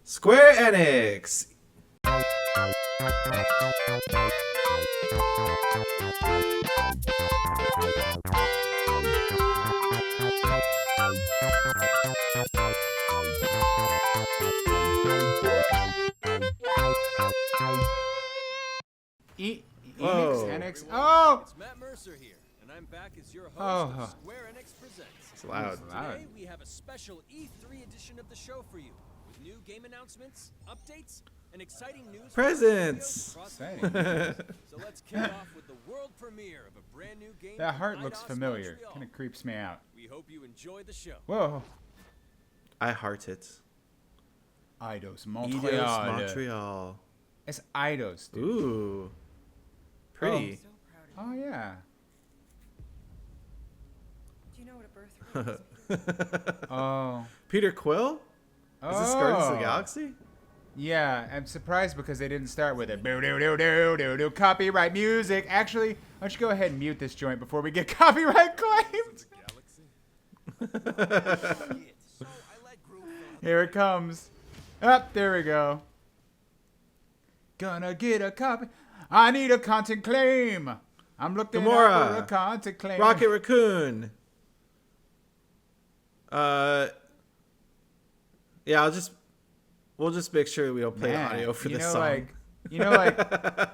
Square Enix. Enix, Enix. Oh! It's Matt Mercer here, and I'm back as your host Oh. of Square Enix Presents. It's loud. Today we have a special E3 edition of the show for you, with new game announcements, updates, and exciting news. Presents. Exciting. So let's kick off with the world premiere of a brand new game. That from heart looks Eidos familiar. Montreal. Kind of creeps me out. We hope you enjoy the show. Whoa. I heart it. Eidos, Eidos, Montreal. Montreal. It's Eidos, dude. Ooh. Pretty. Oh, yeah. Do you know what a birthright is? Oh. Peter Quill? Is this Guardians of the Galaxy? Yeah, I'm surprised because they didn't start with it. Boo-doo-doo-doo-doo-doo. Copyright music. Actually, why don't you go ahead and mute this joint before we get copyright claimed? Here it comes. Up, there we go. Gonna get a copy. I need a content claim. I'm looking Gamora. for a content claim. Rocket Raccoon. Yeah, we'll just make sure we don't play Man, audio for you this know, song.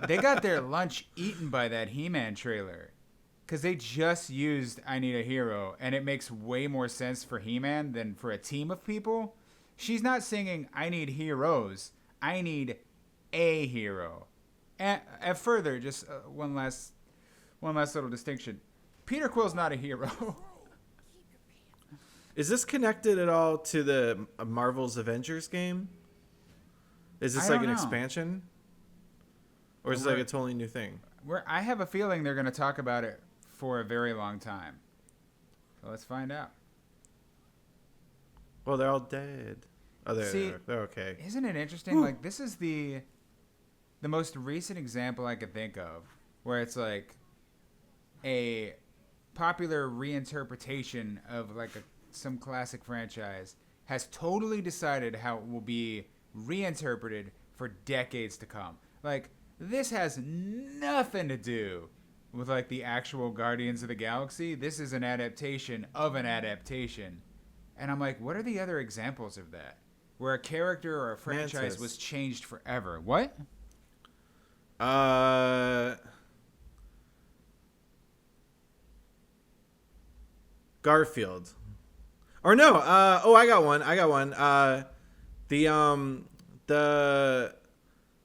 They got their lunch eaten by that He-Man trailer. Because they just used I Need a Hero, and it makes way more sense for He-Man than for a team of people. She's not singing I need heroes. I need a hero. And further, just one last little distinction. Peter Quill's not a hero. Is this connected at all to the Marvel's Avengers game? Is this I like don't an know. expansion? Or is it like a totally new thing? I have a feeling they're going to talk about it for a very long time. So let's find out. Well, they're all dead. Oh, See, they're okay. Isn't it interesting? Like, this is the most recent example I could think of where it's like a popular reinterpretation of like some classic franchise has totally decided how it will be reinterpreted for decades to come. Like, this has nothing to do with like the actual Guardians of the Galaxy. This is an adaptation of an adaptation. And I'm like, what are the other examples of that? Where a character or a franchise Mantis. was changed forever. What? Garfield. Or no, I got one. The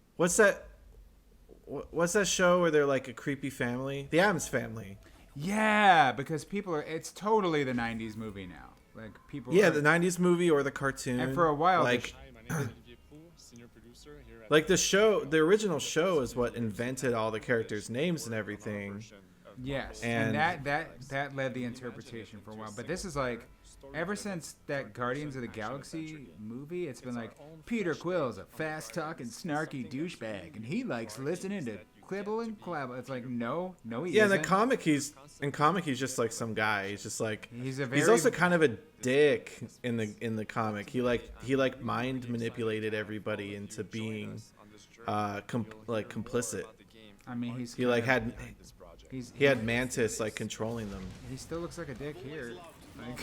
what's that show where they're like a creepy family? The Addams Family. Yeah, because it's totally the 90s movie now. Like, people. Yeah, the 90s movie or the cartoon. And for a while, like Hi, my name is Olivier Pou, senior producer here at like the original show is what invented all the characters' names and everything. yes, and- and that led the interpretation for a while. But this is like, ever since that Guardians of the Galaxy movie, it's been like, Peter Quill's a fast-talking, snarky douchebag, and he likes listening to Quibble and Clabble. It's like, no, he Yeah, in isn't. the comic he's just like some guy. He's just like He's he's also kind of a dick in the comic. He mind manipulated everybody into being complicit. I mean, He like had He's, he had Mantis like controlling them. He still looks like a dick here. Like,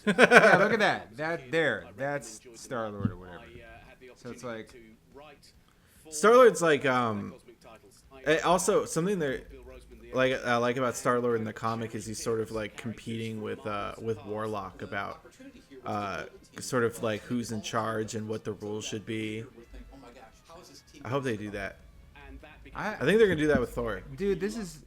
yeah, look at that. That's Star-Lord or whatever. So it's like, Star-Lord's like also something that I like about Star-Lord in the comic is he's sort of like competing with Warlock about sort of like who's in charge and what the rules should be. I hope they do that. I think they're gonna do that with Thor. dude, this is,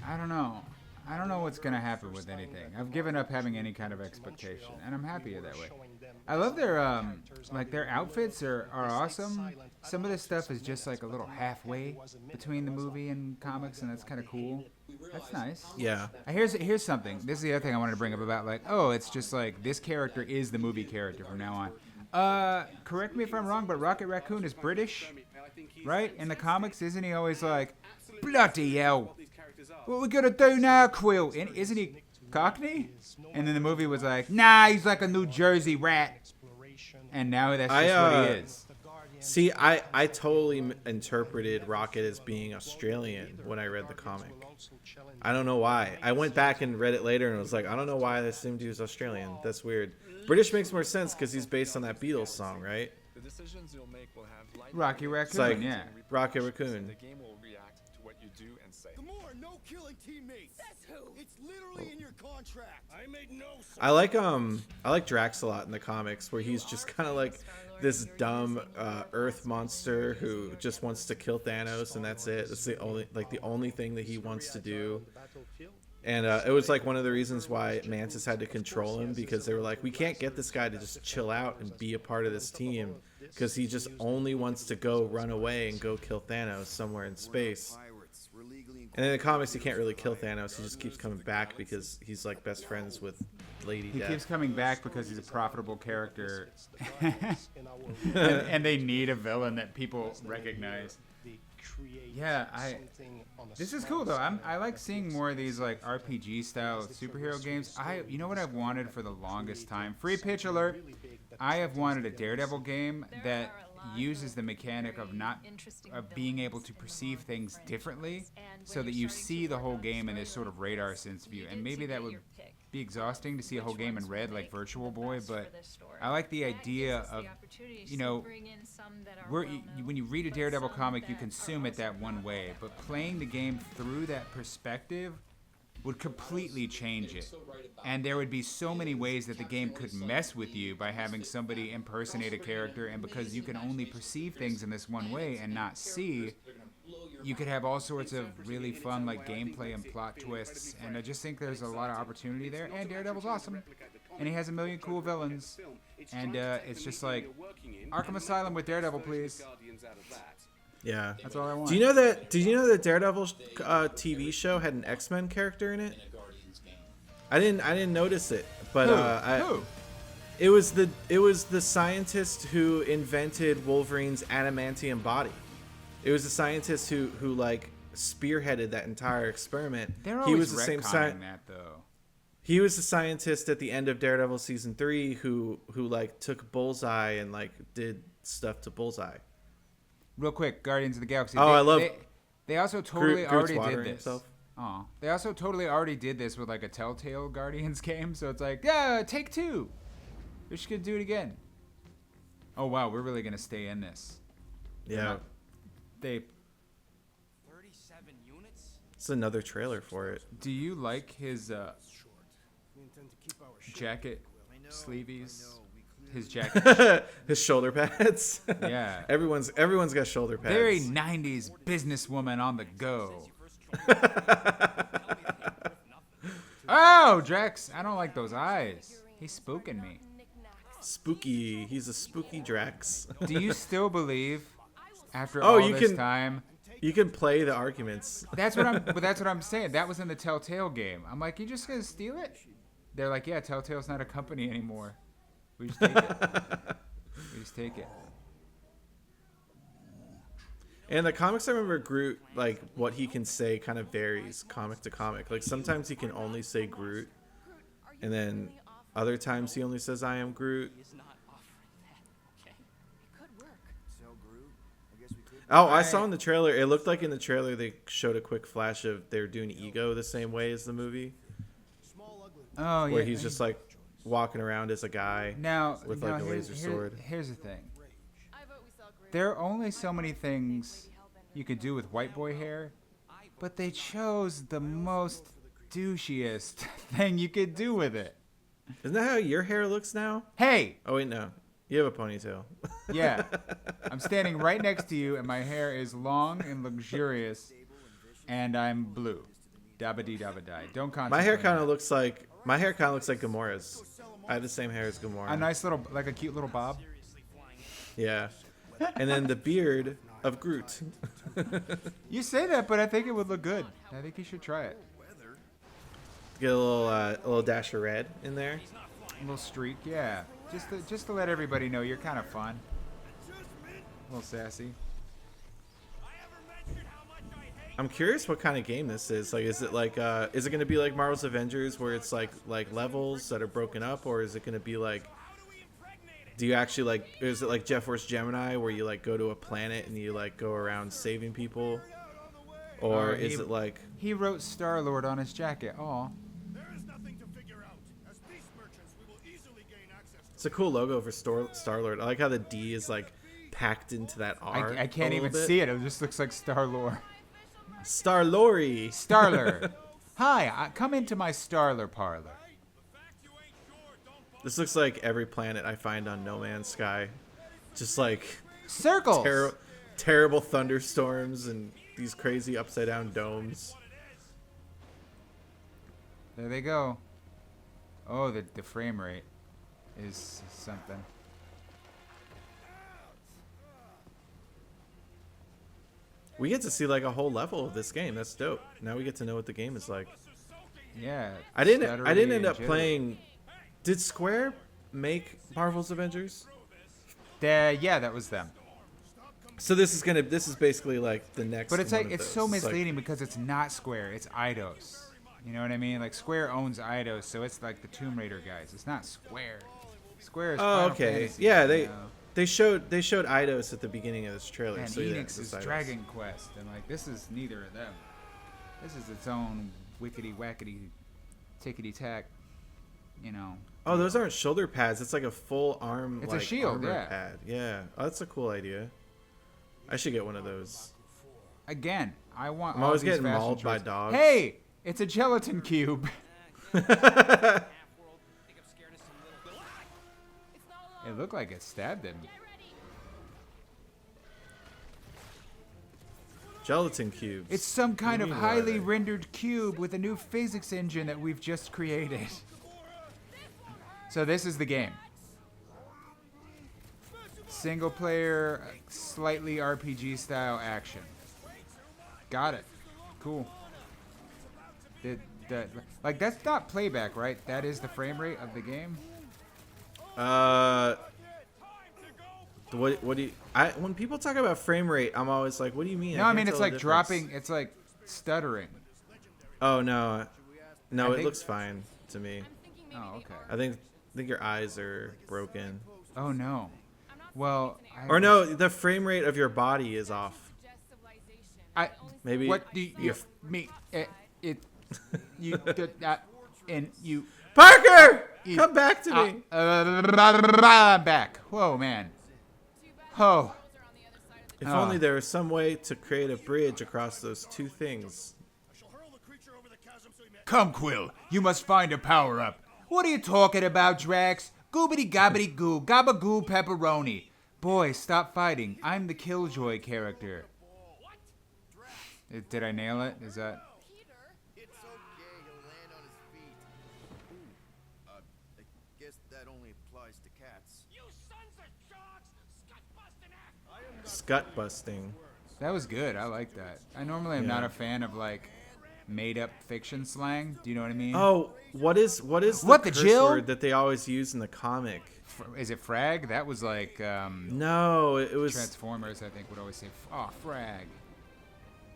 I don't know. I don't know what's going to happen with anything. I've given up having any kind of expectation, and I'm happier that way. I love their outfits are awesome. Some of this stuff is just like a little halfway between the movie and comics, and that's kind of cool. That's nice. Yeah. Here's something. This is the other thing I wanted to bring up about like, oh, it's just like this character is the movie character from now on. Correct me if I'm wrong, but Rocket Raccoon is British, right? In the comics, isn't he always like, bloody hell, what we gonna do now, Quill? And isn't he Cockney? And then the movie was like, nah, he's like a New Jersey rat. and now that's just what he is. See, I totally interpreted Rocket as being Australian when I read the comic. I don't know why. I went back and read it later and was like, I don't know why I assumed he was Australian. That's weird. British makes more sense because he's based on that Beatles song, right? The decisions you'll make will have Rocky Raccoon, It's like yeah. Rocket Raccoon. The game will react to what you do and say. The more no-killing teammates. Says who? It's literally in your contract. I made no. I like Drax a lot in the comics, where he's just kind of like this dumb Earth monster who just wants to kill Thanos, and that's it. That's the only thing that he wants to do. And it was like one of the reasons why Mantis had to control him, because they were like, we can't get this guy to just chill out and be a part of this team, because he just only wants to go run away and go kill Thanos somewhere in space. And in the comics, he can't really kill Thanos. He just keeps coming back because he's like best friends with Lady He Death. keeps coming back because he's a profitable character, and they need a villain that people recognize. Yeah, this is cool though. I like seeing more of these like RPG style superhero games. You know what I've wanted for the longest time? Free pitch alert. I have wanted a Daredevil game that uses the mechanic of being able to perceive things differently, so that you see the whole game in this sort of radar sense view. And maybe that would be exhausting to see a whole game in red like Virtual Boy, but I like the idea of, when you read a Daredevil comic, you consume it that one way, but playing the game through that perspective would completely change it. And there would be so many ways that the game could mess with you by having somebody impersonate a character, and because you can only perceive things in this one way and not see, you could have all sorts of really fun like gameplay and plot twists, and I just think there's a lot of opportunity there. And Daredevil's awesome, and he has a million cool villains, and it's just like Arkham Asylum with Daredevil, please. Yeah, That's all I want. Did you know that Daredevil TV show had an X-Men character in it? I didn't notice it, but Who? it was the scientist who invented Wolverine's adamantium body. It was the scientist who like spearheaded that entire experiment. They're He always was the same retconning that though. He was the scientist at the end of Daredevil season 3 who like took Bullseye and like did stuff to Bullseye. Real quick, Guardians of the Galaxy. They also totally Groot's already did watering this. himself. Oh, they also totally already did this with like a Telltale Guardians game. So it's like, yeah, take 2. They're just gonna do it again. Oh wow, we're really gonna stay in this. Yeah, They. 37 units. it's another trailer for it. Do you like his jacket sleeveys? His jacket. His shoulder pads. Yeah. Everyone's got shoulder pads. Very 90s businesswoman on the go. Oh, Drax, I don't like those eyes. He's spooking me. Spooky. He's a spooky Drax. Do you still believe, after Oh, all you this can- time? You can play the arguments. That's what I'm saying. That was in the Telltale game. I'm like, you just gonna steal it? They're like, yeah, Telltale's not a company anymore. We just take it. And the comics, I remember Groot, like, what he can say kind of varies comic to comic. Like, sometimes he can only say Groot, and then other times he only says, I am Groot. Oh, I saw in the trailer, it looked like in the trailer they showed a quick flash of they were doing Ego the same way as the movie, Oh yeah. where he's just, like, walking around as a guy with, like, a laser sword. Here's the thing. There are only so many things you could do with white boy hair, but they chose the most douchiest thing you could do with it. Isn't that how your hair looks now? Hey! Oh, wait, no. You have a ponytail. Yeah. I'm standing right next to you, and my hair is long and luxurious, and I'm blue. Dabba-dee-dabba-die. Don't contemplate. My hair kind of looks like Gamora's. I have the same hair as Gamora. a nice little, like a cute little bob. Yeah. And then the beard of Groot. You say that, but I think it would look good. I think you should try it. Get a little dash of red in there. A little streak, yeah. Just to let everybody know you're kind of fun. A little sassy. I'm curious what kind of game this is. Like, is it going to be like Marvel's Avengers where it's like levels that are broken up, or is it going to be like do you actually like? Is it like Jet Force Gemini, where you like go to a planet and you like go around saving people, or is it like he wrote Star-Lord on his jacket? Oh, There is nothing to figure out. As beast merchants, we will easily gain access to it's a cool logo for Star-Lord. I like how the D is like packed into that R. I can't even see it. It just looks like Star-Lord. Star-Lori. Starler. Hi, come into my Starler parlor. This looks like every planet I find on No Man's Sky. Just like Circles. terrible thunderstorms and these crazy upside down domes. There they go. Oh, the frame rate is something. We get to see like a whole level of this game. That's dope. Now we get to know what the game is like. Yeah. I didn't stuttery end up and playing. Did Square make Marvel's Avengers? Yeah, that was them. So this is basically like the next. But it's one like of it's those. so It's like- misleading because it's not Square, it's Eidos. You know what I mean? Like Square owns Eidos, so it's like the Tomb Raider guys. It's not Square. Square is Oh, Final okay. Fantasy, Yeah, you know? they showed Eidos at the beginning of this trailer. And so yeah, Enix is it's Eidos. Dragon Quest, and like this is neither of them. This is its own wickety wackety, tickety tack. You know. Oh, those aren't shoulder pads. It's like a full arm. It's a like, shield, armor yeah. pad. Yeah. Oh, that's a cool idea. I should get one of those. Again, I want. I'm all always these getting fashion mauled by choices. dogs. Hey, it's a gelatin cube. It looked like it stabbed him. Gelatin cubes. It's some kind What of do you mean, what are highly they? rendered cube with a new physics engine that we've just created. So this is the game. Single player, slightly RPG style action. Got it. Cool. Like that's not playback, right? That is the frame rate of the game. What do you? When people talk about frame rate, I'm always like, what do you mean? No, I can't mean it's tell the like difference. dropping. It's like stuttering. Oh no, no, I it think- looks fine to me. Oh, okay. I think your eyes are broken. Oh no. Well, Or no, the frame rate of your body is off. Maybe What do you your- me? You did that, and you. Parker, You- come back to me. Back. Whoa, man. Oh. If only there was some way to create a bridge across those two things. Come, Quill. You must find a power up. What are you talking about, Drax? Goobity gobbity goo, gabagoo pepperoni. Boy, stop fighting. I'm the Killjoy character. Did I nail it? Is that? It's okay, he'll land on his feet. Ooh, I guess that only applies to cats. You sons of dogs! Scut busting act! Scut busting. That was good. I like that. I normally am not a fan of like made-up fiction slang. Do you know what I mean? Oh, what is What the curse Jill? word that they always use in the comic? Is it frag? That was like No, it was Transformers. I think would always say, "Oh, frag."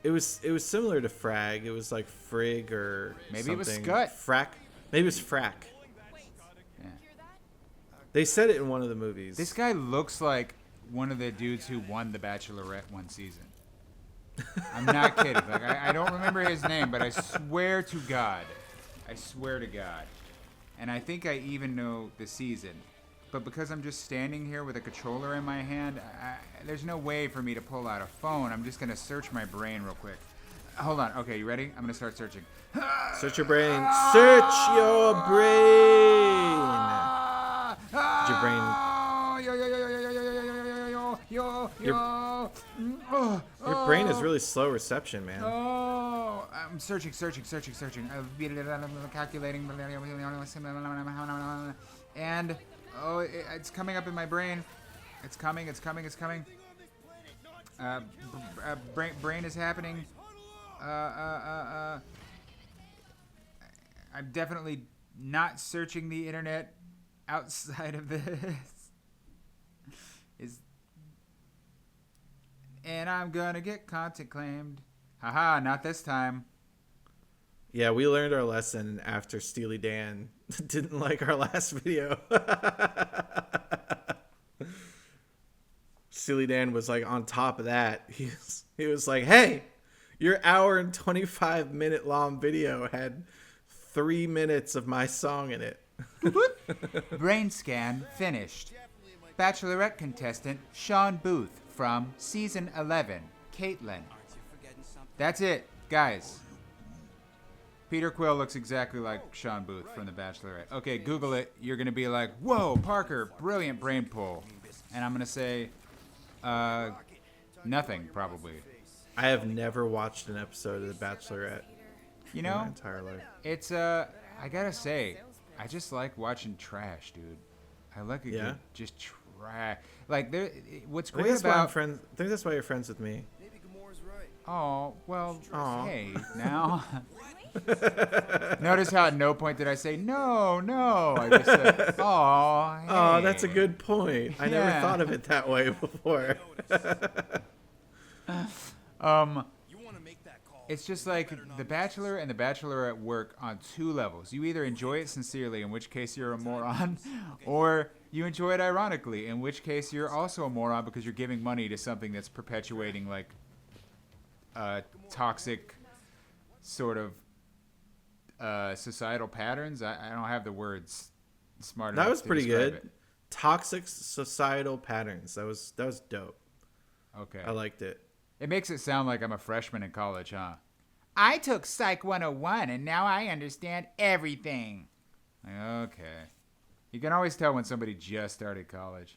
it was similar to frag. It was like frig or Maybe it was something. scut. Frack. Maybe it was frack. Yeah. They said it in one of the movies. This guy looks like one of the dudes who won The Bachelorette one season. I'm not kidding. Like I don't remember his name, but I swear to God, and I think I even know the season. But because I'm just standing here with a controller in my hand, there's no way for me to pull out a phone. I'm just gonna search my brain real quick. Hold on. Okay, you ready? I'm gonna start searching. Search your brain. Search your brain. Did your brain? Your brain is really slow reception, man. Oh, I'm searching. Calculating. And, it's coming up in my brain. It's coming. Brain is happening. I'm definitely not searching the internet outside of this. And I'm gonna get content claimed. Haha, not this time. Yeah, we learned our lesson after Steely Dan didn't like our last video. Steely Dan was like on top of that. He was like, hey, your hour and 25-minute long video had 3 minutes of my song in it. Brain scan finished. Bachelorette contestant Sean Booth from season 11, Caitlin. That's it, guys. Peter Quill looks exactly like Sean Booth from The Bachelorette. Okay, Google it. You're going to be like, whoa, Parker, brilliant brain pull. And I'm going to say, nothing, probably. I have never watched an episode of The Bachelorette You in my know, entire life. it's, I got to say, I just like watching trash, dude. I like a good, just trash. Like, what's I think great that's why I'm about... friends. I think that's why you're friends with me. Maybe Gamora's right. Oh, well, Aw. hey, now. Notice how at no point did I say, no. I just said, oh, hey. Oh, that's a good point. I never Yeah. thought of it that way before. You want to make that call? It's just like The Bachelor and The Bachelorette work on two levels. You either enjoy it sincerely, in which case you're a moron, or you enjoy it ironically, in which case you're also a moron because you're giving money to something that's perpetuating, like, toxic sort of societal patterns. I don't have the words smart enough That was to pretty describe good. it. Toxic societal patterns. That was dope. Okay. I liked it. It makes it sound like I'm a freshman in college, huh? I took Psych 101 and now I understand everything. Okay. You can always tell when somebody just started college.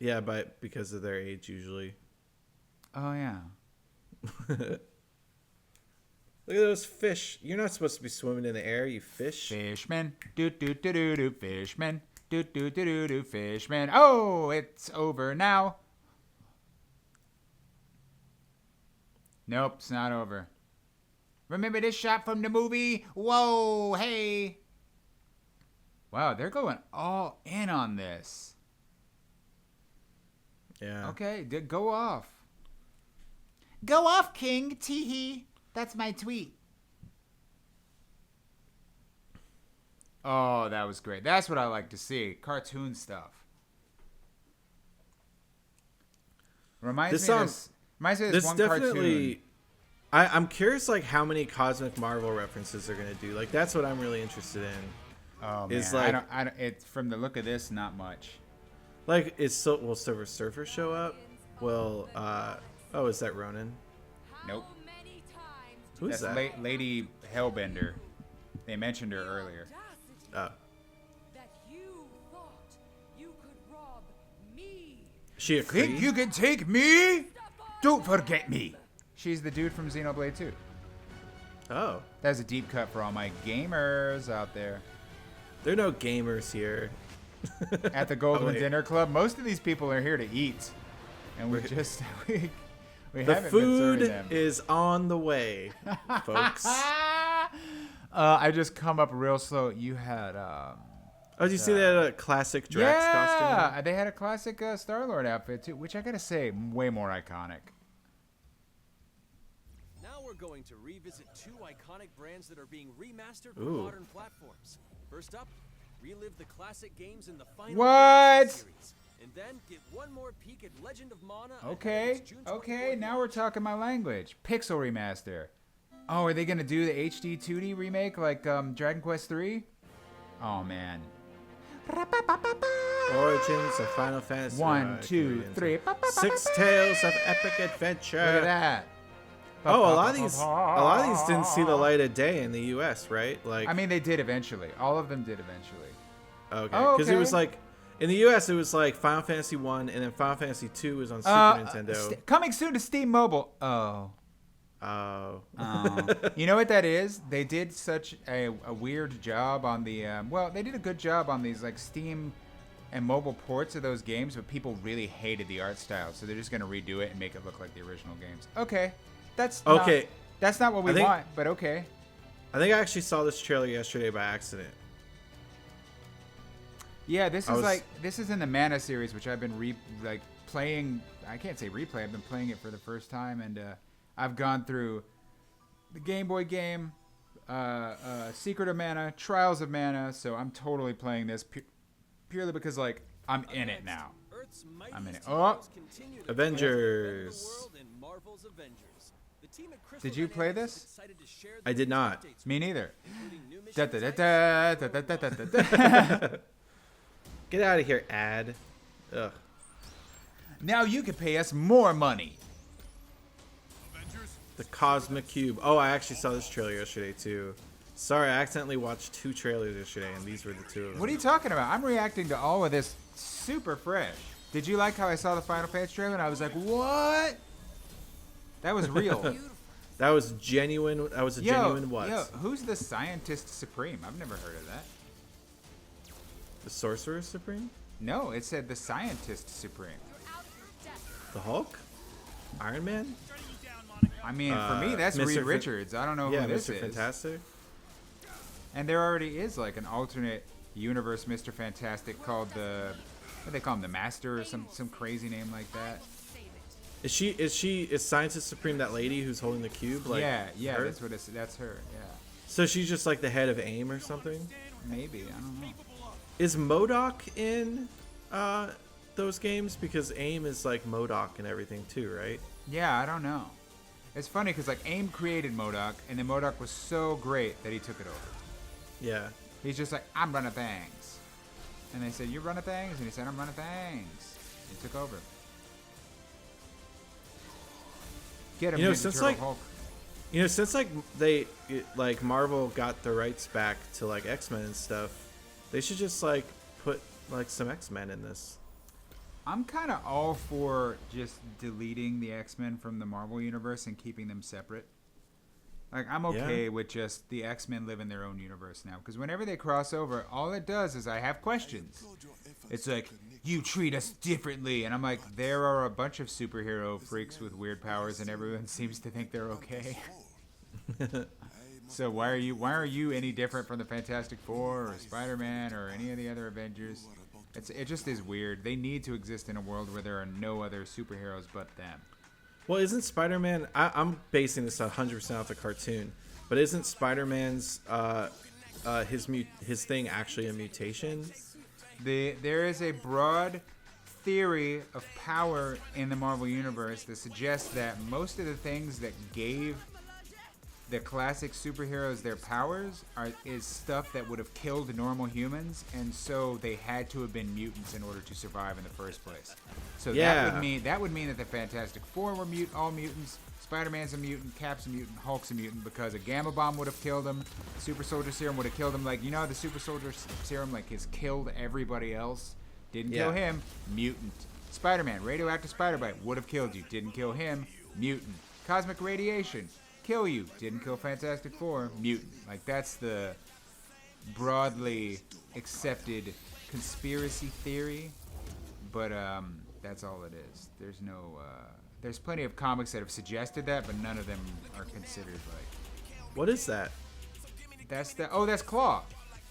Yeah, but because of their age usually. Oh, yeah. Look at those fish. You're not supposed to be swimming in the air, you fish. Fishman. Do, fishman. Do, fishman. Oh, it's over now. Nope, it's not over. Remember this shot from the movie? Whoa, hey. Wow, they're going all in on this. Yeah. Okay, go off. Go off, King. Teehee. That's my tweet. Oh, that was great. That's what I like to see. Cartoon stuff. Reminds me of this This one definitely. cartoon. I'm curious, like how many Cosmic Marvel references they're gonna do. Like that's what I'm really interested in. Oh man, is like- I don't. It's from the look of this, not much. Like, will Silver Surfer show up? Will oh, is that Ronan? Nope. Who is That's that? Lady Hellbender. They mentioned her earlier. Oh, That you thought you could rob me. is she a Think Kree? you can take me? Don't forget me. She's the dude from Xenoblade 2. Oh, That's a deep cut for all my gamers out there. there are no gamers here. At the Oh, Goldwynn wait. Dinner Club, most of these people are here to eat, and we just we The haven't been serving food them. is on the way, folks. I just come up real slow. You had Oh, did you see that classic Drax costume? yeah, they had a classic Star-Lord outfit too, which I gotta say, way more iconic. Now we're going to revisit two iconic brands that are being remastered for Ooh. modern platforms. First up, relive the classic games in the Final What? Fantasy series. And then get one more peek at Legend of Mana. ahead of Okay, its June 24th now we're talking my language. Pixel remaster. Oh, are they gonna do the HD 2D remake like Dragon Quest 3? Oh man. Origins of Final Fantasy. 1, 2, 3. 6 Tales of Epic Adventure. Look at that. Oh, a lot of these didn't see the light of day in the U.S., right? Like, I mean, they did eventually. All of them did eventually. okay, Oh, because it was okay. like in the U.S. it was like Final Fantasy 1, and then Final Fantasy 2 was on Super Nintendo. Coming soon to Steam Mobile. Oh. Oh, You know what that is? They did such a weird job on the well, they did a good job on these like Steam and mobile ports of those games, but people really hated the art style, so they're just gonna redo it and make it look like the original games. Okay, that's Okay. That's not what we I think- want, but okay. I think I actually saw this trailer yesterday by accident. Yeah, this I is was- like this is in the Mana series, which I've been playing. I can't say replay. I've been playing it for the first time, and I've gone through the Game Boy game, Secret of Mana, Trials of Mana. So I'm totally playing this purely because like I'm in it now. Earth's I'm in it. mightiest Oh. heroes continue to Avengers. the world in Marvel's Avengers. The team at Crystal Did you play Dynamics this? is excited to share I the did not. updates Me neither. including new Da, mission da, types. da, da, da, da, da, da, da. Get out of here, ad. Ugh. Now you can pay us more money. The Cosmic Cube. Oh, I actually saw this trailer yesterday too. Sorry, I accidentally watched 2 trailers yesterday, and these were the 2 of them. What are you talking about? I'm reacting to all of this super fresh. Did you like how I saw the Final Fantasy trailer and I was like, what? That was real. That was genuine. That was a genuine what? Yo, who's the Scientist Supreme? I've never heard of that. The Sorcerer Supreme? No, it said the Scientist Supreme. The Hulk? Iron Man? I mean, for me, that's Mr. Reed Fin- Richards. I don't know Yeah, who this Mr. is. Fantastic. And there already is like an alternate universe Mr. Fantastic called the, what do they call him, the Master or some crazy name like that. Is Scientist Supreme that lady who's holding the cube? Like yeah, her? that's her. Yeah, So she's just like the head of AIM or something? maybe, I don't know. Is MODOK in those games? Because AIM is like MODOK and everything too, right? Yeah, I don't know. It's funny because like AIM created MODOK, and then MODOK was so great that he took it over. Yeah. He's just like, I'm running things. And they said, you're running things? And he said, I'm running things. He took over. Get him, You know, Ninja since, Turtle like- Hulk. You know, since like Marvel got the rights back to like X-Men and stuff, they should just like put like some X-Men in this. I'm kind of all for just deleting the X-Men from the Marvel universe and keeping them separate. Like, I'm okay with just the X-Men live in their own universe now. Because whenever they cross over, all it does is I have questions. It's like, you treat us differently. And I'm like, there are a bunch of superhero freaks with weird powers and everyone seems to think they're okay. So why are you any different from the Fantastic Four or Spider-Man or any of the other Avengers? It just is weird. They need to exist in a world where there are no other superheroes but them. Well, isn't Spider-Man? I'm basing this 100% off the cartoon, but isn't Spider-Man's his thing actually a mutation? There is a broad theory of power in the Marvel Universe that suggests that most of the things that gave the classic superheroes their powers is stuff that would have killed normal humans, and so they had to have been mutants in order to survive in the first place. So that would mean that the Fantastic Four were all mutants. Spider-Man's a mutant, Cap's a mutant, Hulk's a mutant because a gamma bomb would have killed him. Super Soldier Serum would have killed him. Like, you know, the Super Soldier Serum like has killed everybody else. Didn't kill him. Mutant. Spider-Man, radioactive spider bite would have killed you. Didn't kill him. Mutant. Cosmic radiation. Kill you. Didn't kill Fantastic Four. Mutant. Like, that's the broadly accepted conspiracy theory. But that's all it is. There's no there's plenty of comics that have suggested that, but none of them are considered like. What is that? That's Claw.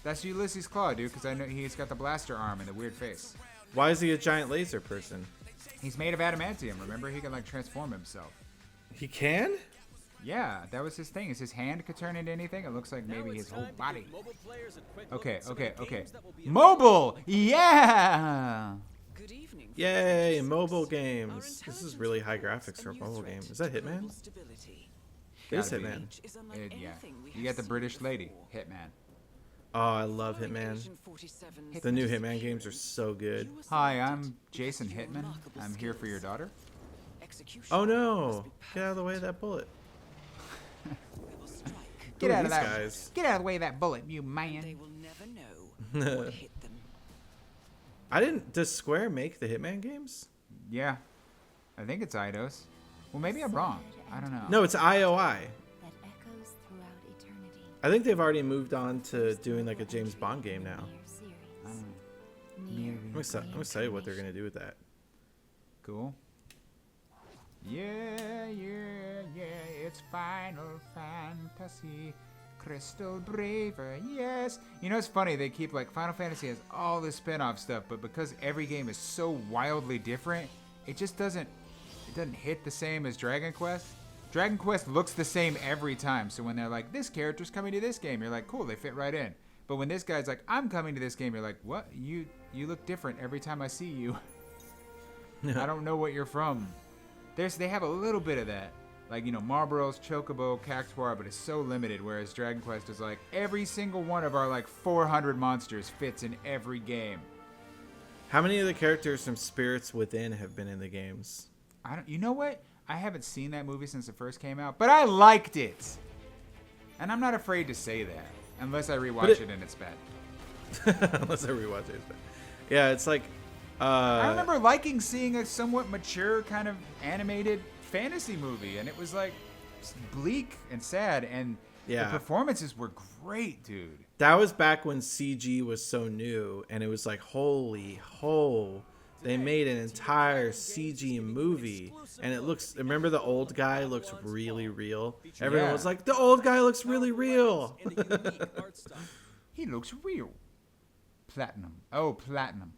That's Ulysses Claw, dude, because I know he's got the blaster arm and the weird face. Why is he a giant laser person? He's made of adamantium, remember? He can like transform himself. He can? Yeah, that was his thing. Is his hand could turn into anything? It looks like maybe his whole body. Okay. Mobile! Yeah! Good evening. Yay, mobile games. This is really high graphics for a mobile game. Is that Hitman? It is Gotta be. Hitman. Yeah. You got the British lady, Hitman. Oh, I love Hitman. The new Hitman games are so good. Hi, I'm Jason Hitman. I'm here for your daughter. Oh no! Get out of the way of that bullet. Get Who are out of these that! guys? Get out of the way of that bullet, you They man! will never know what hit them. I didn't. Does Square make the Hitman games? Yeah, I think it's Eidos. Well, maybe I'm wrong. I don't know. No, it's IOI. That echoes throughout eternity. I think they've already moved on to doing like a James Bond game now. Near series. Near I'm excited what they're gonna do with that. Cool. Yeah, it's Final Fantasy. Crystal Braver, yes. You know, it's funny, they keep like Final Fantasy has all this spin-off stuff, but because every game is so wildly different, it just doesn't hit the same as Dragon Quest. Dragon Quest looks the same every time, so when they're like, this character's coming to this game, you're like, cool, they fit right in. But when this guy's like, I'm coming to this game, you're like, what? You look different every time I see you. I don't know what you're from. They have a little bit of that. Like, Marlboro's, Chocobo, Cactuar, but it's so limited, whereas Dragon Quest is like, every single one of our, 400 monsters fits in every game. How many of the characters from Spirits Within have been in the games? You know what? I haven't seen that movie since it first came out, but I liked it. And I'm not afraid to say that, unless I rewatch it and it's bad. Unless I rewatch it. Yeah, it's like... I remember seeing a somewhat mature kind of animated fantasy movie, and it was bleak and sad, and the performances were great, dude. That was back when CG was so new, and it was like, holy ho, they made an entire CG movie, and it looks, remember the old guy looks really real? Everyone was like, the old guy looks really real. He looks real. Platinum. Oh, Platinum.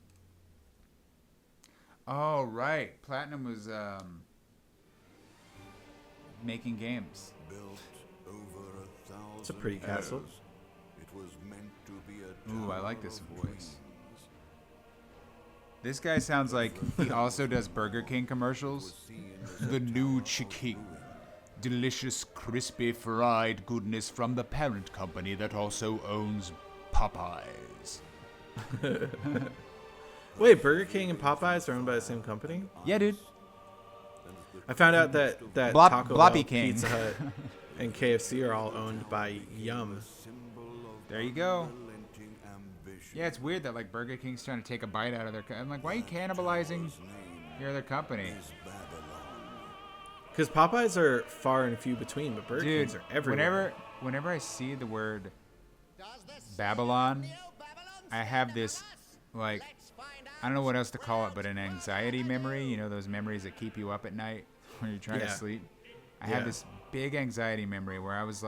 Oh, right. Platinum was making games. Built over 1,000 It's a pretty castle. years, it was meant to be a Ooh, I tower like this of voice. dreams. This guy sounds like he also does Burger King commercials. The new chicken. Delicious, crispy, fried goodness from the parent company that also owns Popeyes. Wait, Burger King and Popeyes are owned by the same company? Yeah, dude. I found out that Taco Bloppy Bell, King. Pizza Hut, and KFC are all owned by Yum. There you go. Yeah, it's weird that Burger King's trying to take a bite out of their. I'm like, why are you cannibalizing your other company? Because Popeyes are far and few between, but Burger Dude, Kings are everywhere. whenever I see the word Babylon, I have this I don't know what else to call it, but an anxiety memory. You know those memories that keep you up at night when you're trying to sleep. I have this big anxiety memory where I was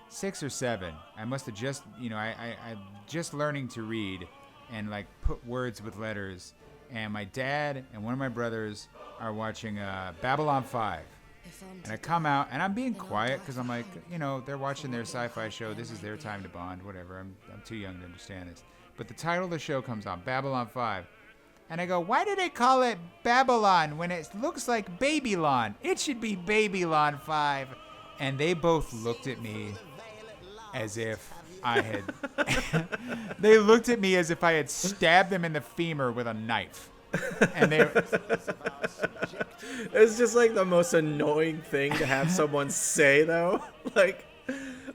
6 or 7. I must have just, I'm just learning to read and put words with letters. And my dad and one of my brothers are watching Babylon 5. And I come out and I'm being quiet because I'm they're watching their sci-fi show. This is their time to bond, whatever. I'm too young to understand this. But the title of the show comes on, Babylon 5. And I go, why do they call it Babylon when it looks like Babylon? It should be Babylon 5. And they both looked at me as if I had... They looked at me as if I had stabbed them in the femur with a knife. And they... It's just the most annoying thing to have someone say, though.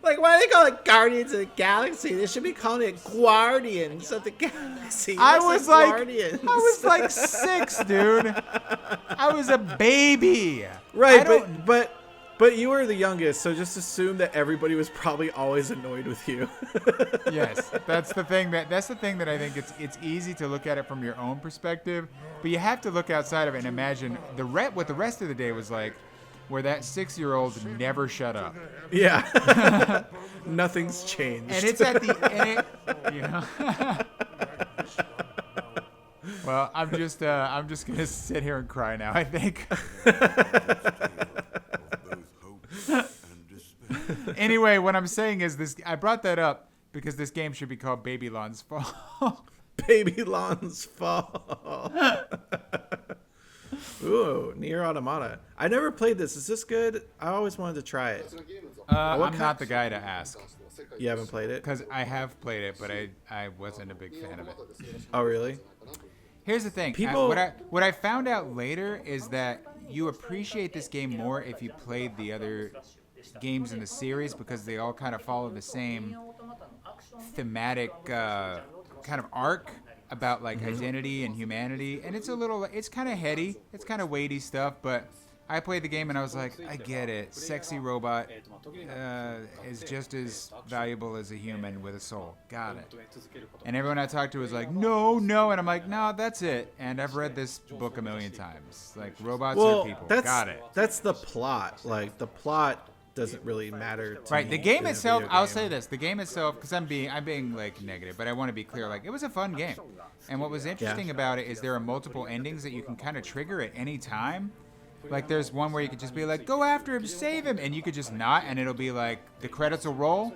Why do they call it Guardians of the Galaxy? They should be calling it Guardians of the Galaxy. I was Guardians. I was 6, dude. I was a baby. Right, but you were the youngest, so just assume that everybody was probably always annoyed with you. Yes, that's the thing that I think it's easy to look at it from your own perspective, but you have to look outside of it and imagine what the rest of the day was like, where that 6-year-old never shut up. Yeah. Nothing's changed. And it's at the end, Well, I'm just gonna sit here and cry now, I think. Anyway, what I'm saying is this: I brought that up because this game should be called Babylon's Fall. Babylon's Fall. Ooh, Nier Automata. I never played this. Is this good? I always wanted to try it. I'm not the guy to ask. You haven't played it? Because I have played it, but I wasn't a big fan of it. Oh, really? Here's the thing. What I found out later is that you appreciate this game more if you played the other games in the series because they all kind of follow the same thematic kind of arc about identity and humanity, and it's kind of heady, it's kind of weighty stuff, but I played the game and I was like, I get it. Sexy robot is just as valuable as a human with a soul. Got it. And everyone I talked to was like, no, and I'm like, no, that's it. And I've read this book a million times. Robots are people. Got it. That's the plot. The plot doesn't really matter to right. me The game in a itself, video I'll game. say this: the game itself, because I'm being negative, but I want to be clear. It was a fun game, and what was interesting about it is there are multiple endings that you can kind of trigger at any time. There's one where you could just be like, go after him, save him, and you could just not, and it'll be the credits will roll,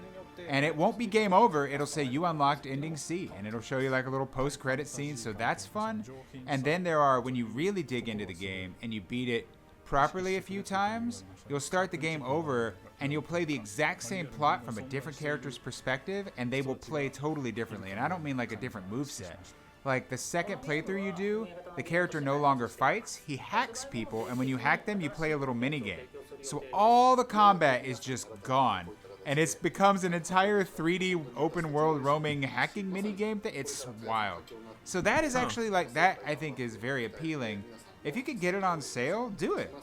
And it won't be game over. It'll say you unlocked ending C, and it'll show you like a little post-credit scene, so that's fun. And then there are, when you really dig into the game and you beat it properly a few times, you'll start the game over and you'll play the exact same plot from a different character's perspective, and they will play totally differently. And I don't mean like a different moveset. Like the second playthrough you do, the character no longer fights, he hacks people, and when you hack them, you play a little minigame. So all the combat is just gone. And it becomes an entire 3D open world roaming hacking minigame thing. It's wild. So that is actually like, that I think is very appealing. If you could get it on sale, do it.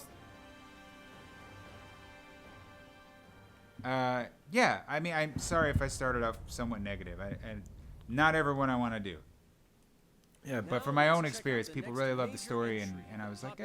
Yeah, I mean, I'm sorry if I started off somewhat negative. And not everyone I want to do. Yeah, But from my own experience, people really love the story, and I was like,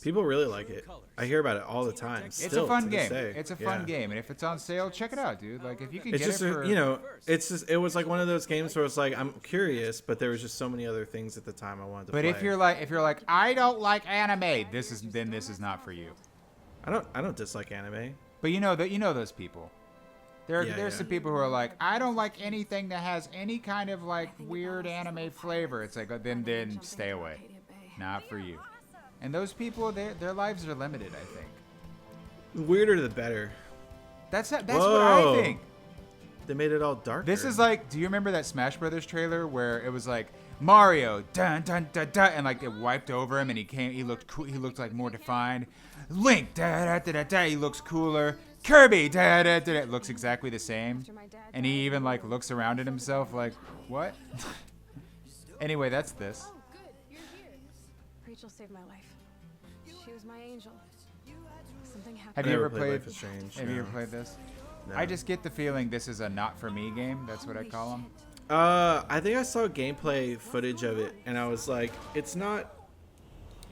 people really like it. I hear about it all the time. It's a fun game. It's a fun Yeah. game, and if it's on sale, check it out, dude. Like, if you can It's get just it for... it was like one of those games where it's like I'm curious, but there was just so many other things at the time I wanted to But play. if you're like, I don't like anime, this is not for you. I don't dislike anime. But you know those people. There's Yeah. some people who are like, I don't like anything that has any kind of like weird anime flavor. It's like, then stay away. Not for you. And those people, their lives are limited, I think. Weirder the better. That's what Whoa. I think. They made it all darker. This is like, do you remember that Smash Brothers trailer where it was like Mario, dun dun dun dun, and like it wiped over him and he looked cool, he looked like more defined. Link, da da da da da, he looks cooler. Kirby, da da da, da, looks exactly the same. And he even like looks around at himself like, what? Anyway, that's this. Oh, good. You're here. Rachel saved my life. She was my angel. Something happened. Have I you never ever played played? Life is Strange, Have you no. ever played this? No. I just get the feeling this is a not for me game. That's what I call them. I think I saw gameplay footage of it, and I was like, it's not.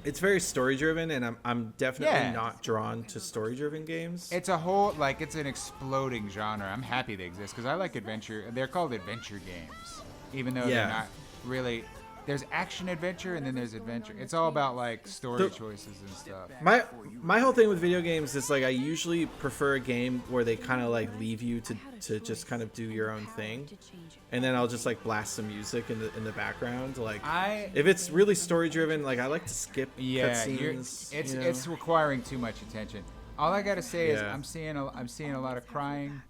It's very story driven, and I'm definitely Yeah. not drawn to story driven games. It's a whole, like, it's an exploding genre. I'm happy they exist because I like adventure. They're called adventure games, even though Yeah. they're not really. There's action adventure and then there's adventure. It's all about like story choices and stuff. My whole thing with video games is like I usually prefer a game where they kind of like leave you to just kind of do your own thing, and then I'll just like blast some music in the background. Like if it's really story driven, like I like to skip cutscenes. It's requiring too much attention. All I gotta say is Yeah. I'm seeing a lot of crying,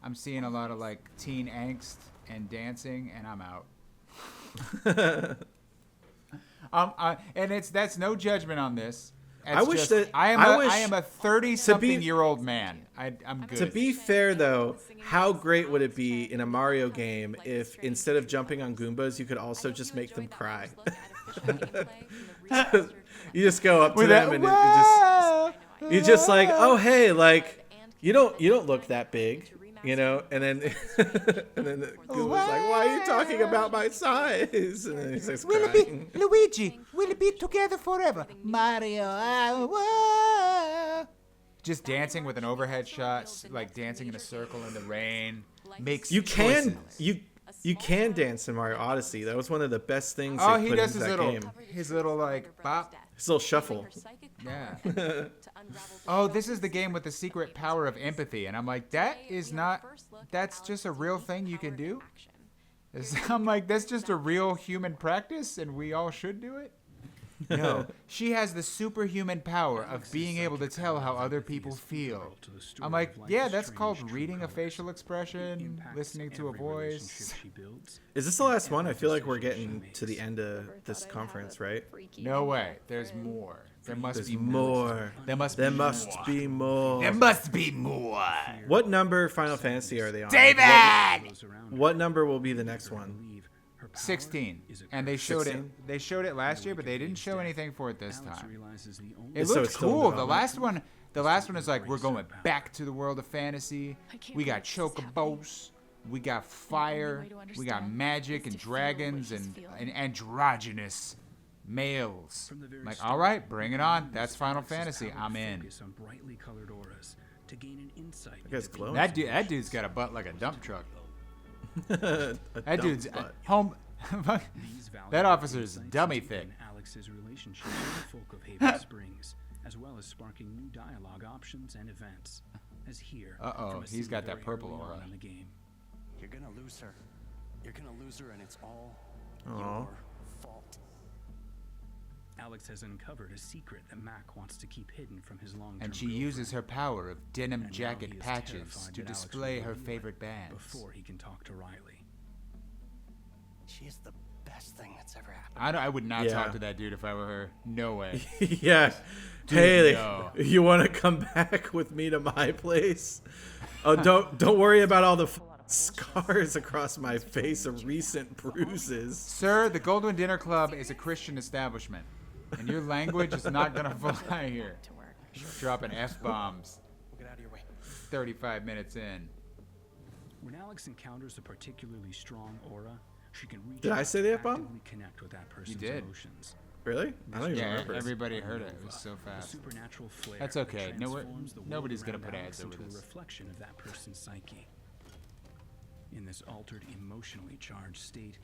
I'm seeing a lot of like teen angst and dancing, and I'm out. And that's no judgment on this. I wish just, that- I am a 30-something-year-old man. I'm good. To be fair, though, how great would it be in a Mario game if instead of jumping on Goombas, you could also just make them cry? You just go up to them and you just like, oh hey, like you don't look that big, you know, and then the Goomba's like, why are you talking about my size? And then he starts crying. Luigi, we'll be together forever. Mario, just dancing with an overhead shot, like dancing in a circle in the rain. Makes You can choices. you can dance in Mario Odyssey. That was one of the best things. Oh, they he put does into his that little game. like bop. His little shuffle. Yeah. Oh, this is the game with the secret power of empathy, and I'm like, that's just a real thing you can do. I'm like, that's just a real human practice, and we all should do it. No, she has the superhuman power of being able to tell how other people feel. I'm like, yeah, that's called reading a facial expression, listening to a voice. Is this the last one? I feel like we're getting to the end of this conference, right? No way. There's more. There must There's be more. There must There be must more. be more. There must be more. What number Final Fantasy are they on? David! What number will be the next one? 16, and they showed 16? it. They showed it last year, but they didn't show anything for it this time. It So looked it's still in cool. The development? last one is like, we're going back to the world of fantasy. We got chocobos, we got fire, we got magic and dragons and androgynous males. Like, all right, bring it on. That's Final Fantasy. I'm in. That guy's glowing. That dude's got a butt like a dump truck. That That dude's home. That officer's dummy thick. Alex's relationship with the folk of Haven Springs, as well as sparking new dialogue options and events. as here. Uh-oh, from a he's scene got that very purple early on aura. in the game. You're gonna lose her. You're gonna lose her, and it's all Aw. your fault. Alex has uncovered a secret that Mac wants to keep hidden from his long-term And she uses her power of denim And now jacket he is patches terrified to that Alex display will her reveal it favorite bands. before he can talk to Riley. She is the best thing that's ever happened. I would not Yeah. talk to that dude if I were her. No way. Yeah. Dude, Hey, no. you want to come back with me to my place? Oh, don't worry about all the scars across my face of recent bruises. Sir, the Goldwynn Dinner Club is a Christian establishment, and your language is not gonna fly here. Dropping F-bombs. We'll get out of your way. 35 minutes in. When Alex encounters a particularly strong aura, she can reach Did I out say the and F-bomb? actively connect with that person's did. emotions. Really? I don't even Yeah, remember. everybody heard it. It was so A fast. supernatural flare That's that okay. transforms the world Nobody's gonna around put Alex ads over into this. a reflection of that person's psyche. In this altered, emotionally charged state,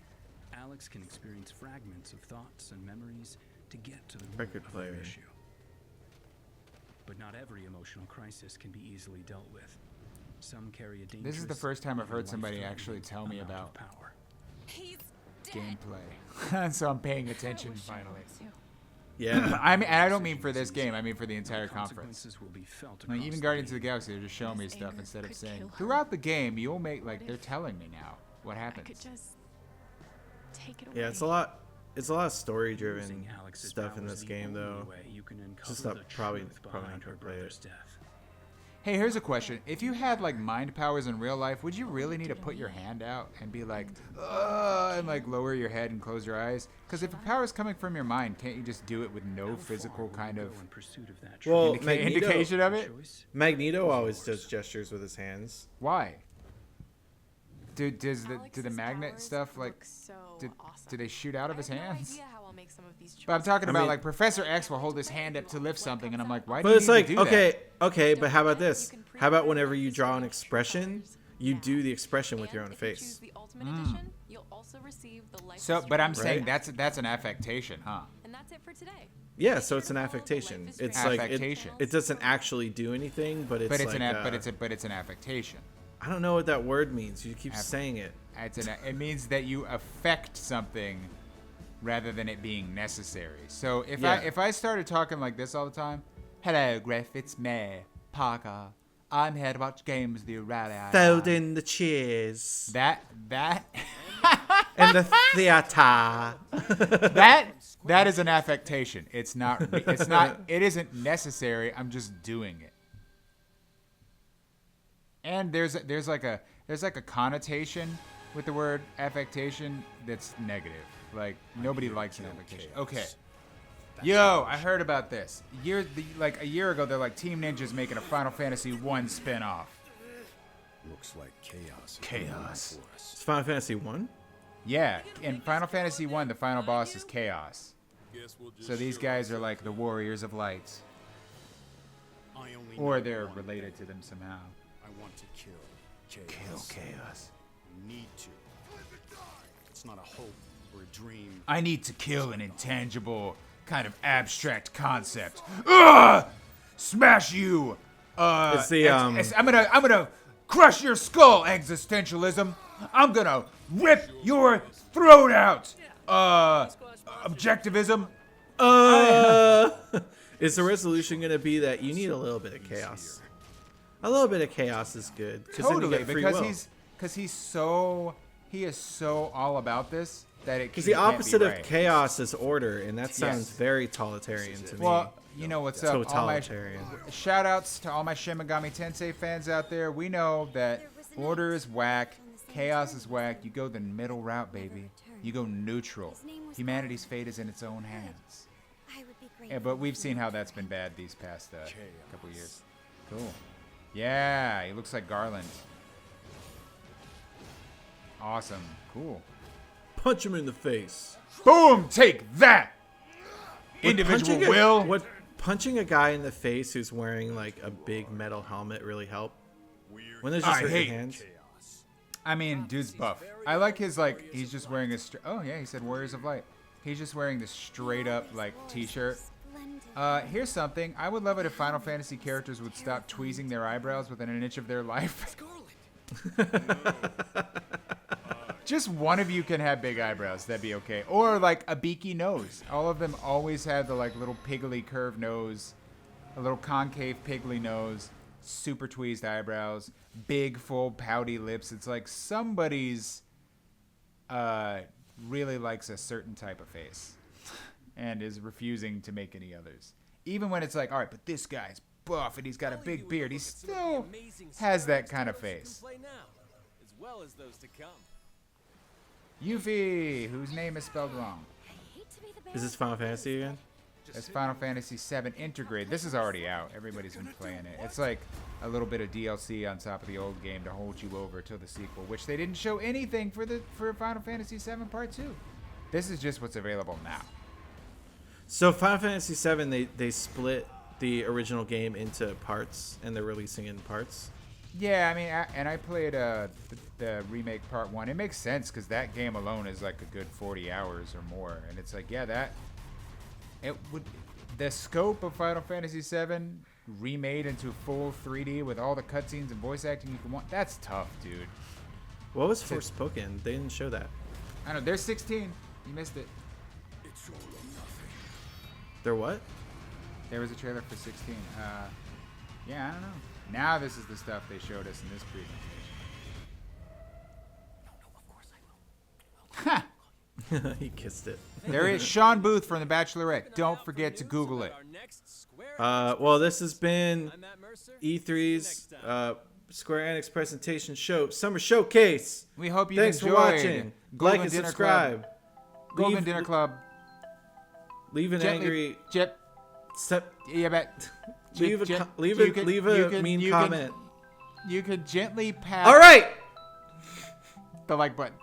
Alex can experience fragments of thoughts and memories to get to the root Record of their player. issue. But not every emotional crisis can be easily dealt with. Some carry a dangerous, This is the first time I've even heard somebody life-threatening actually tell me amount of about power. He's dead. gameplay. So I'm paying attention finally. Yeah. I mean, and I don't mean for this game. I mean for the entire conference. Consequences will be felt Like across even the Guardians of game. the Galaxy, they're just showing me His stuff anger instead of could saying kill her. throughout the game you'll make like they're telling me now what I could happens. just take it away. Yeah, it's a lot of story driven Losing Alex's stuff in power this is the game only though. way you can uncover Just not the probably truth not behind gonna her play brother's it. death. Hey, here's a question. If you had like mind powers in real life, would you really need to put your hand out and be like, and like lower your head and close your eyes? Because if a power is coming from your mind, can't you just do it with no How physical far kind will of you go in pursuit of that Well, truth? Magneto- indication of it? Choice? Magneto always does gestures with his hands. Why? Do the Alex's magnet powers stuff like look so do awesome. they shoot out of his I have hands? No idea how I'll make some of these But I'm talking I about mean- like Professor X will hold his hand up to lift something, and I'm like, why do But you it's need like, to do okay, that? but how about this? How about whenever you draw an expression, you do the expression with your own face? The ultimate edition, you'll also receive the life So, but I'm is saying Right. that's an affectation, huh? And that's it for today. Yeah, so it's an affectation. It's like Affectation. it doesn't actually do anything, but it's But it's like but it's an affectation. I don't know what that word means. You keep saying it. It means that you affect something rather than it being necessary. So if I started talking like this all the time, hello Grif, it's me, Parker. I'm here to watch games with you, Riley. Folding the chairs That in the theater. that is an affectation. It's not. It isn't necessary. I'm just doing it. And there's like a connotation with the word affectation that's negative. Like nobody likes an affectation. Okay. Yo, I heard about this. Like a year ago, they're like Team Ninja's making a Final Fantasy 1 spin-off. Looks like chaos. Chaos. It's Final Fantasy 1? Yeah, in Final Fantasy 1, the final boss is Chaos. So these guys are like the Warriors of Light. Or they're related to them somehow. I want to kill chaos. Kill Chaos. I need to. It's not a hope or a dream. I need to kill an intangible, kind of abstract concept. Ugh! Smash you! It's the, I'm gonna crush your skull, existentialism. I'm gonna rip your throat out. Objectivism. Is the resolution going to be that you need a little bit of chaos? A little bit of chaos is good. Totally, because he's he is so all about this that it. Because the opposite of chaos is order, and that sounds very totalitarian to me. Well, you know what's up. Totalitarian. Shout outs to all my Shin Megami Tensei fans out there. We know that order is whack, chaos is whack. You go the middle route, baby. You go neutral. Humanity's fate is in its own hands. Yeah, but we've seen how that's been bad these past couple years. Cool. Yeah, he looks like Garland. Awesome. Cool. Punch him in the face. Boom! Take that! Would Individual punching will. Would punching a guy in the face who's wearing like a big metal helmet really help? When there's just hurt your hands? I mean, dude's buff. I like his like. He's just wearing a. Oh yeah, he said Warriors of Light. He's just wearing this straight up like t-shirt. Here's something. I would love it if Final Fantasy characters would stop tweezing their eyebrows within an inch of their life. Just one of you can have big eyebrows. That'd be okay. Or like a beaky nose. All of them always have the like little piggly curved nose, a little concave piggly nose, super tweezed eyebrows, big full pouty lips. It's like somebody's really likes a certain type of face and is refusing to make any others. Even when it's like, all right, but this guy's buff and he's got a big beard, he still has that kind of face. As well as those to come. Yuffie, whose name is spelled wrong. Is this Final Fantasy again? It's Final Fantasy VII Intergrade. This is already out. Everybody's been playing it. It's like a little bit of DLC on top of the old game to hold you over till the sequel, which they didn't show anything for Final Fantasy VII Part 2. This is just what's available now. So Final Fantasy VII, they split the original game into parts, and they're releasing it in parts. Yeah, I mean, and I played the remake Part 1. It makes sense because that game alone is like a good 40 hours or more. And it's like, yeah, the scope of Final Fantasy VII remade into full 3D with all the cutscenes and voice acting you can want, that's tough, dude. What was Forspoken? They didn't show that. I know, they're 16. You missed it. It's all or nothing. They're what? There was a trailer for 16. Yeah, I don't know. Now this is the stuff they showed us in this presentation. Ha! He kissed it. There is Sean Booth from The Bachelorette. Don't forget to Google it. Well, this has been E3's Square Enix presentation show, Summer Showcase. We hope you Thanks enjoyed. for watching. Goldwynn Like and Dinner subscribe. Club. Goldwynn Dinner Club. Leave an angry. Leave a mean comment. You could gently pat. All right. The like button.